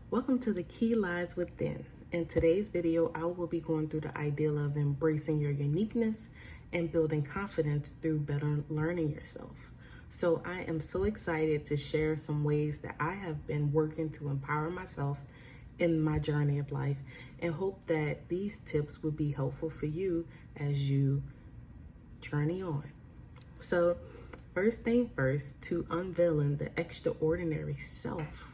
Welcome to The Key Lies Within. In today's video, I will be going through the ideal of embracing your uniqueness and building confidence through better learning yourself. So I am so excited to share some ways that I have been working to empower myself in my journey of life and hope that these tips will be helpful for you as you journey on. So first thing first, to unveiling the extraordinary self,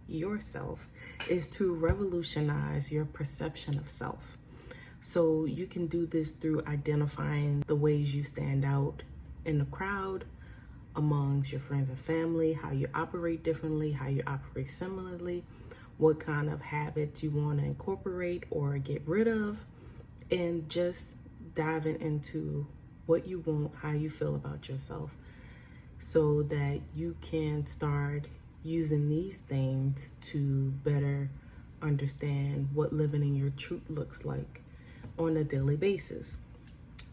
yourself, is to revolutionize your perception of self. So you can do this through identifying the ways you stand out in the crowd, amongst your friends and family, how you operate differently, how you operate similarly, what kind of habits you want to incorporate or get rid of, and just diving into what you want, how you feel about yourself, so that you can start using these things to better understand what living in your truth looks like on a daily basis.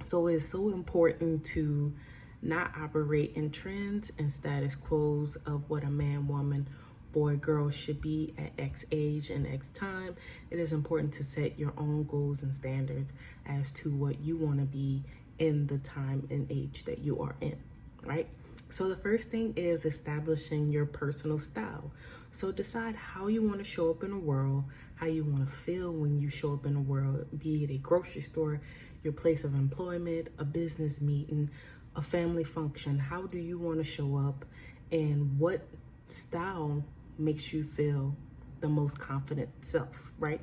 So it's so important to not operate in trends and status quos of what a man, woman, boy, girl should be at X age and X time. It is important to set your own goals and standards as to what you want to be in the time and age that you are in, right? So the first thing is establishing your personal style. So decide how you want to show up in the world, how you want to feel when you show up in the world, be it a grocery store, your place of employment, a business meeting, a family function. How do you want to show up, and what style makes you feel the most confident self, right?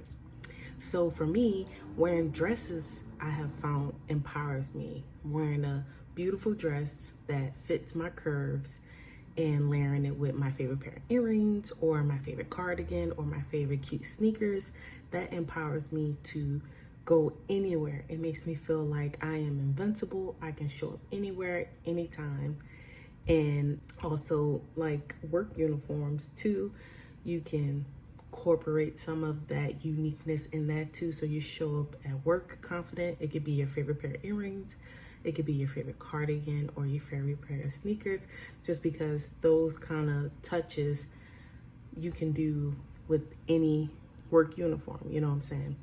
So for me, wearing dresses, I have found empowers me. Wearing a beautiful dress that fits my curves and layering it with my favorite pair of earrings or my favorite cardigan or my favorite cute sneakers, that empowers me to go anywhere. It makes me feel like I am invincible. I can show up anywhere, anytime. And also, like work uniforms too, you can incorporate some of that uniqueness in that too, so you show up at work confident. It could be your favorite pair of earrings, it could be your favorite cardigan or your favorite pair of sneakers, just because those kind of touches you can do with any work uniform, you know what I'm saying?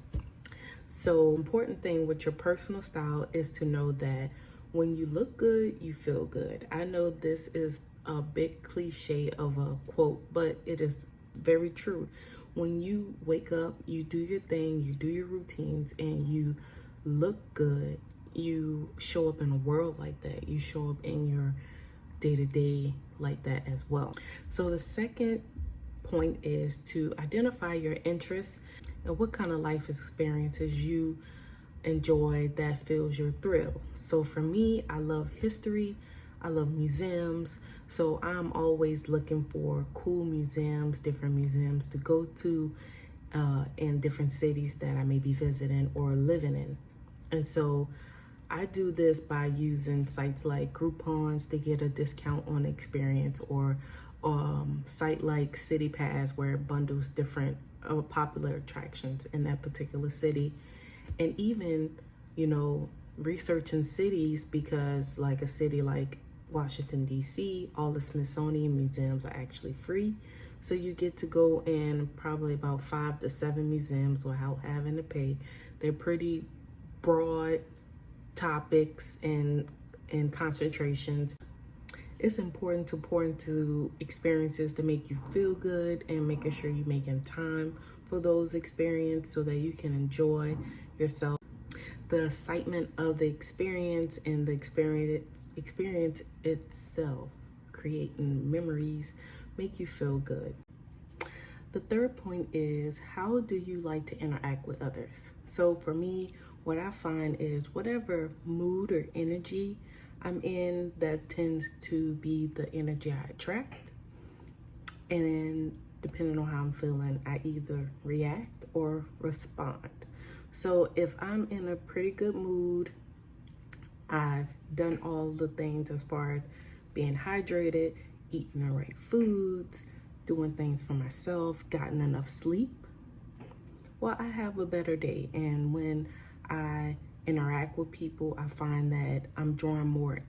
So important thing with your personal style is to know that when you look good, you feel good. I know this is a big cliche of a quote, but it is very true. When you wake up, you do your thing, you do your routines, and you look good, you show up in a world like that. You show up in your day-to-day like that as well. So the second point is to identify your interests and what kind of life experiences you enjoy that fills your thrill. So for me, I love history, I love museums, so I'm always looking for cool museums, different museums to go to in different cities that I may be visiting or living in. And so I do this by using sites like Groupons to get a discount on experience, or site like City Pass, where it bundles different popular attractions in that particular city. And even, researching cities, because like a city like Washington, D.C., all the Smithsonian museums are actually free. So you get to go in probably about 5 to 7 museums without having to pay. They're pretty broad topics and concentrations. It's important to pour into experiences to make you feel good and making sure you're making time for those experiences so that you can enjoy yourself. The excitement of the experience and the experience itself, creating memories, make you feel good. The third point is, how do you like to interact with others? So for me, what I find is whatever mood or energy I'm in, that tends to be the energy I attract. And depending on how I'm feeling, I either react or respond. So if I'm in a pretty good mood, I've done all the things as far as being hydrated, eating the right foods, doing things for myself, gotten enough sleep, well, I have a better day. And when I interact with people, I find that I'm drawing more,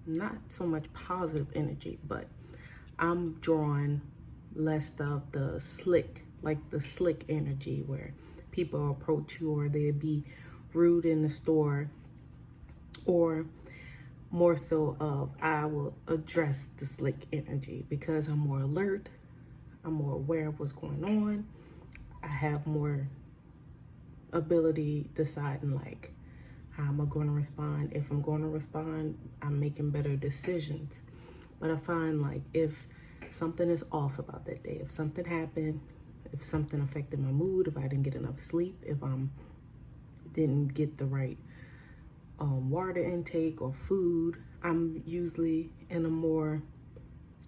not so much positive energy, but I'm drawing less of the slick, like the slick energy where people approach you or they'd be rude in the store, or more so of I will address the slick energy because I'm more alert, I'm more aware of what's going on, I have more ability deciding like how am I going to respond. If I'm going to respond, I'm making better decisions. But I find like if something is off about that day, if something happened, if something affected my mood, if I didn't get enough sleep, if I didn't get the right water intake or food, I'm usually in a more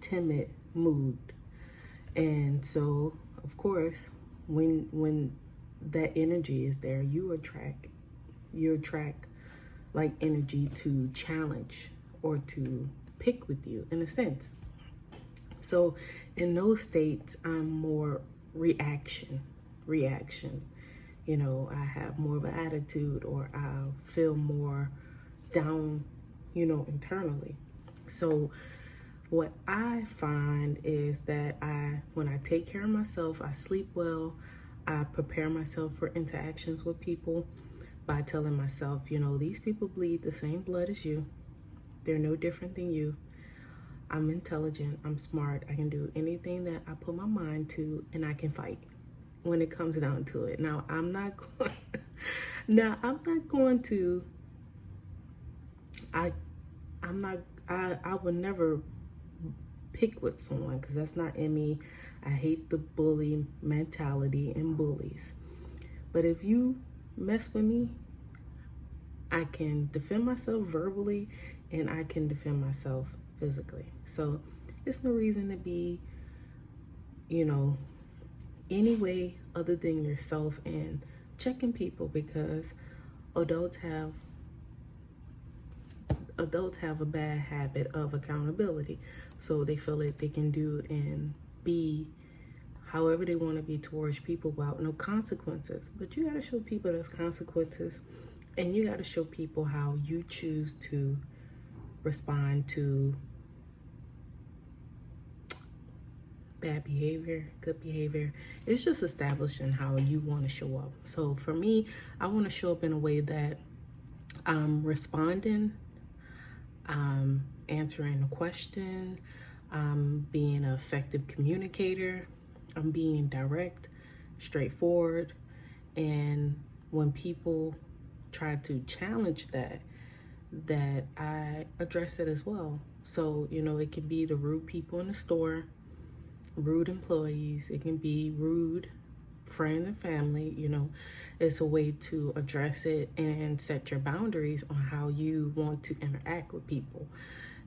timid mood. And so, of course, when that energy is there, you attract like energy to challenge or to pick with you in a sense. So in those states, I'm more reaction. You know, I have more of an attitude, or I feel more down, you know, internally. So what I find is that when I take care of myself, I sleep well, I prepare myself for interactions with people by telling myself, you know, these people bleed the same blood as you. They're no different than you. I'm intelligent, I'm smart, I can do anything that I put my mind to, and I can fight when it comes down to it. Now, I'm not going to, I would never pick with someone because that's not in me. I hate the bully mentality and bullies. But if you mess with me, I can defend myself verbally and I can defend myself physically. So it's no reason to be, you know, any way other than yourself and checking people, because adults have a bad habit of accountability. So they feel like they can do and be however they want to be towards people without no consequences. But you got to show people there's consequences, and you got to show people how you choose to respond to bad behavior, good behavior. It's just establishing how you want to show up. So for me, I want to show up in a way that I'm responding, I'm answering a question, I'm being an effective communicator, I'm being direct, straightforward. And when people try to challenge that I address it as well. So, you know, it can be the rude people in the store, rude employees, it can be rude friends and family. You know, it's a way to address it and set your boundaries on how you want to interact with people.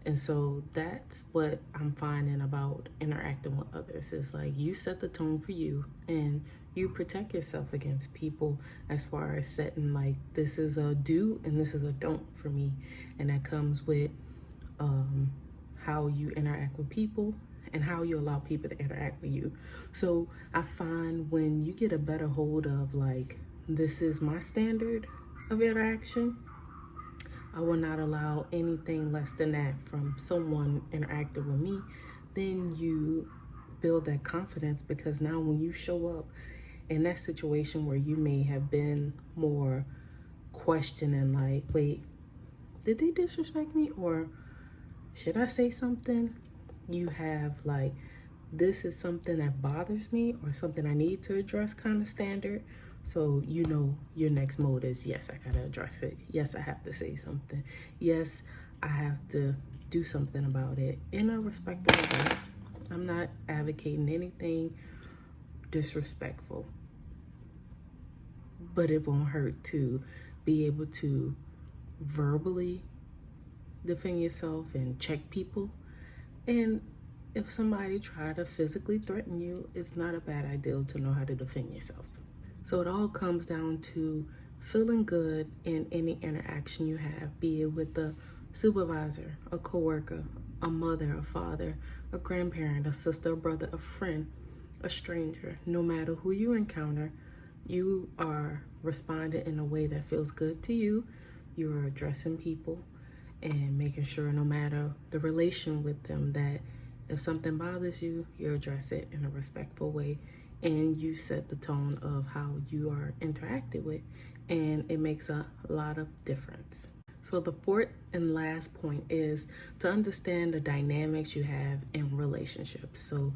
And so that's what I'm finding about interacting with others. Is like you set the tone for you and you protect yourself against people as far as setting like this is a do and this is a don't for me. And that comes with how you interact with people and how you allow people to interact with you. So I find when you get a better hold of like, this is my standard of interaction, I will not allow anything less than that from someone interacting with me, then you build that confidence, because now when you show up in that situation where you may have been more questioning, like, wait, did they disrespect me? Or should I say something? You have like, this is something that bothers me or something I need to address kind of standard. So you know your next mode is, yes, I gotta address it. Yes, I have to say something. Yes, I have to do something about it in a respectful way. I'm not advocating anything disrespectful, but it won't hurt to be able to verbally defend yourself and check people. And if somebody try to physically threaten you, it's not a bad idea to know how to defend yourself. So it all comes down to feeling good in any interaction you have, be it with a supervisor, a coworker, a mother, a father, a grandparent, a sister, a brother, a friend, a stranger. No matter who you encounter, you are responding in a way that feels good to you. You are addressing people and making sure no matter the relation with them that If something bothers you, you address it in a respectful way, and you set the tone of how you are interacted with, and it makes a lot of difference. So the fourth and last point is to understand the dynamics you have in relationships. So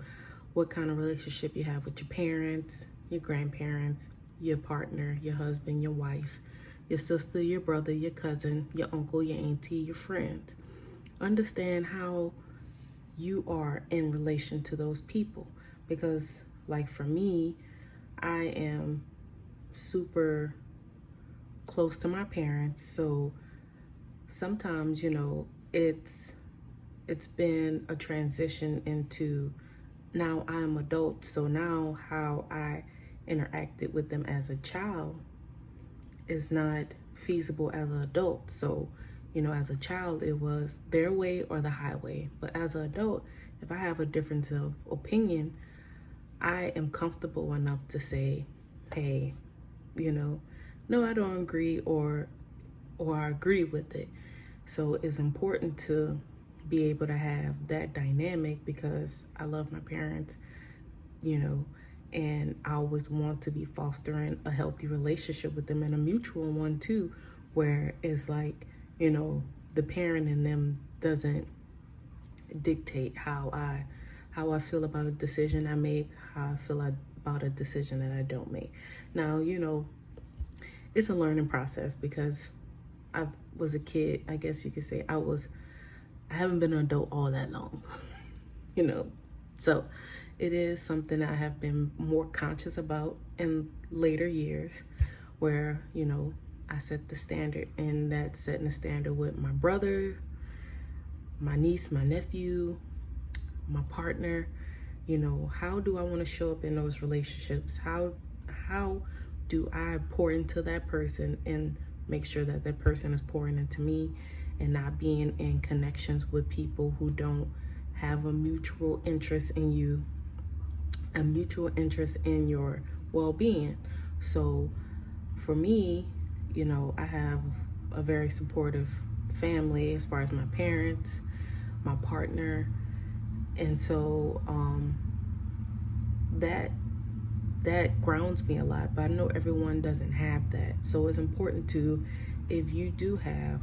what kind of relationship you have with your parents, your grandparents, your partner, your husband, your wife, your sister, your brother, your cousin, your uncle, your auntie, your friends. Understand how you are in relation to those people. Because like for me, I am super close to my parents, so sometimes, it's been a transition into now I'm adult. So now how I interacted with them as a child is not feasible as an adult. So, as a child, it was their way or the highway. But as an adult, if I have a difference of opinion, I am comfortable enough to say, hey, no, I don't agree, or I agree with it. So it's important to be able to have that dynamic because I love my parents, and I always want to be fostering a healthy relationship with them, and a mutual one too, where it's like, the parent in them doesn't dictate how I feel about a decision I make, how I feel about a decision that I don't make. Now, it's a learning process because I was a kid, I guess you could say. I haven't been an adult all that long, So it is something I have been more conscious about in later years where, I set the standard, and that's setting the standard with my brother, my niece, my nephew, my partner. How do I want to show up in those relationships? How do I pour into that person and make sure that that person is pouring into me, and not being in connections with people who don't have a mutual interest in you, a mutual interest in your well-being. So for me, I have a very supportive family as far as my parents, my partner, and so that grounds me a lot. But I know everyone doesn't have that, so it's important to, if you do have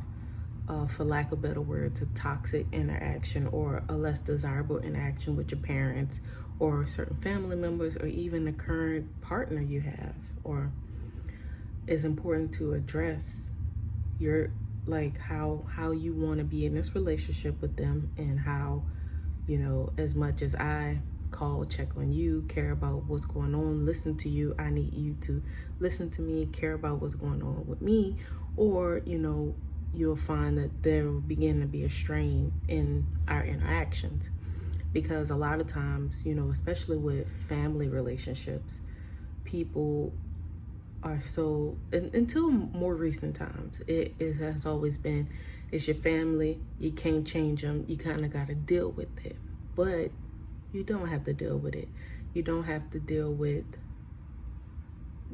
for lack of better words, a toxic interaction or a less desirable interaction with your parents or certain family members, or even the current partner you have, or it's important to address your, like, how you want to be in this relationship with them, and how, as much as I call, check on you, care about what's going on, listen to you, I need you to listen to me, care about what's going on with me, or, you'll find that there will begin to be a strain in our interactions. Because a lot of times, especially with family relationships, people are so, until more recent times, it has always been, it's your family, you can't change them, you kind of got to deal with it. But you don't have to deal with it. You don't have to deal with,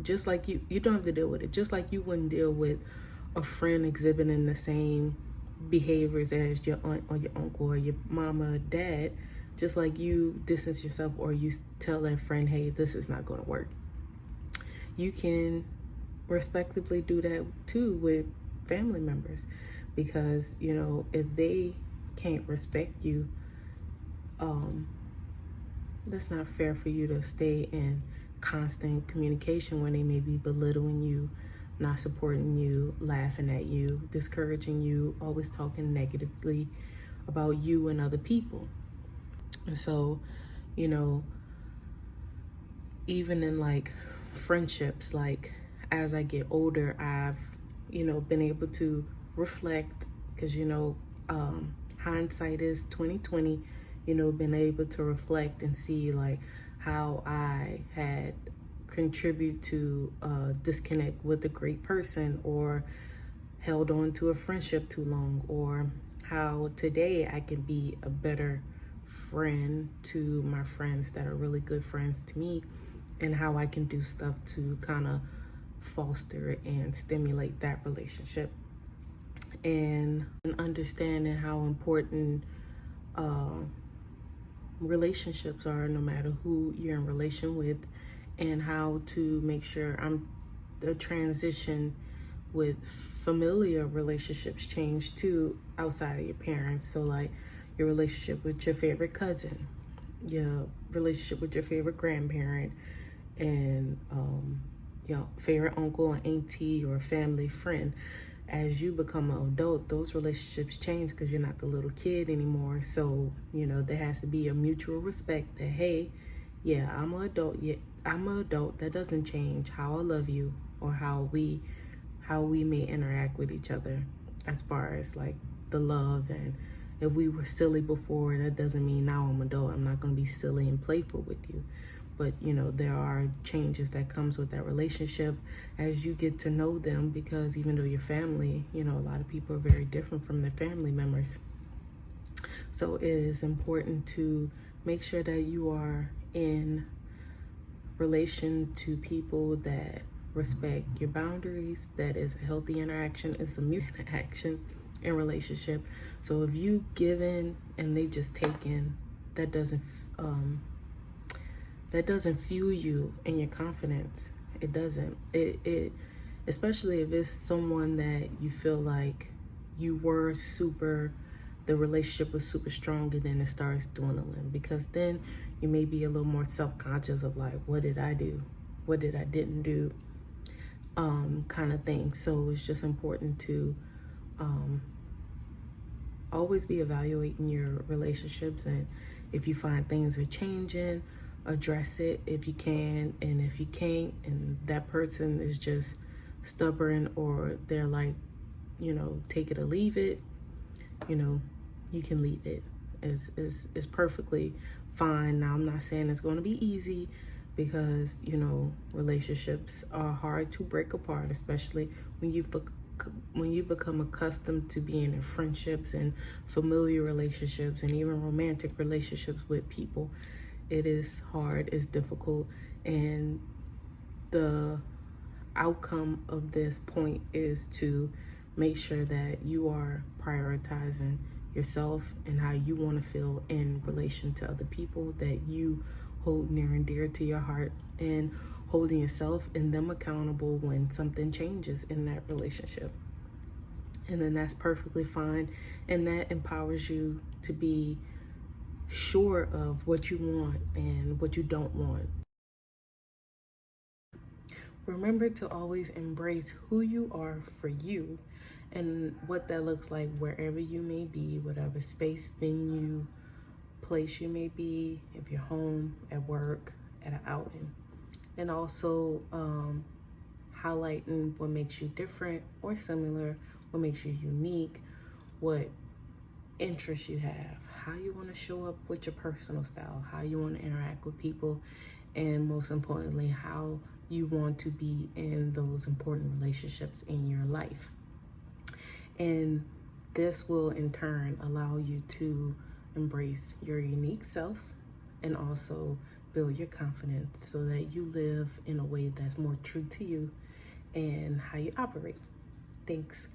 just like you don't have to deal with it, just like you wouldn't deal with a friend exhibiting the same behaviors as your aunt or your uncle or your mama or dad. Just like you distance yourself, or you tell that friend, hey, this is not going to work. You can respectively do that too with family members, because if they can't respect you, that's not fair for you to stay in constant communication when they may be belittling you, not supporting you, laughing at you, discouraging you, always talking negatively about you and other people. And so, even in like friendships, like as I get older, I've, been able to reflect, because, hindsight is 2020, been able to reflect and see like how I had contribute to disconnect with a great person, or held on to a friendship too long, or how today I can be a better friend to my friends that are really good friends to me, and how I can do stuff to kind of foster and stimulate that relationship, and understanding how important relationships are, no matter who you're in relation with, and how to make sure the transition with familiar relationships change too outside of your parents. So like your relationship with your favorite cousin, your relationship with your favorite grandparent, and your favorite uncle and auntie or family friend. As you become an adult, those relationships change because you're not the little kid anymore. So, there has to be a mutual respect that, hey, yeah, I'm an adult. Yeah, I'm an adult. That doesn't change how I love you or how we may interact with each other, as far as like the love. And if we were silly before, that doesn't mean now I'm adult I'm not going to be silly and playful with you. But there are changes that comes with that relationship as you get to know them, because even though you're family, a lot of people are very different from their family members. So it is important to make sure that you are in relation to people that respect your boundaries, that is a healthy interaction, it's a mutual interaction in relationship. So if you give in and they just take in, that doesn't fuel you in your confidence. It doesn't. It especially if it's someone that you feel like the relationship was super strong, and then it starts dwindling, because then you may be a little more self-conscious of like, what did I do? What did I didn't do? Kind of thing. So it's just important to always be evaluating your relationships, and if you find things are changing, address it if you can. And if you can't, and that person is just stubborn, or they're like, take it or leave it, you can leave it. It's perfectly fine. Now, I'm not saying it's going to be easy, because relationships are hard to break apart, especially when you become accustomed to being in friendships and familiar relationships and even romantic relationships with people. It is hard, it's difficult, and the outcome of this point is to make sure that you are prioritizing yourself and how you want to feel in relation to other people that you hold near and dear to your heart, and holding yourself and them accountable when something changes in that relationship. And then that's perfectly fine, and that empowers you to be sure of what you want and what you don't want. Remember to always embrace who you are for you, and what that looks like wherever you may be, whatever space, venue, place you may be, if you're home, at work, at an outing. And also highlighting what makes you different or similar, what makes you unique, what interests you have, how you want to show up with your personal style, how you want to interact with people, and most importantly, how you want to be in those important relationships in your life. And this will in turn allow you to embrace your unique self, and also build your confidence so that you live in a way that's more true to you and how you operate. Thanks.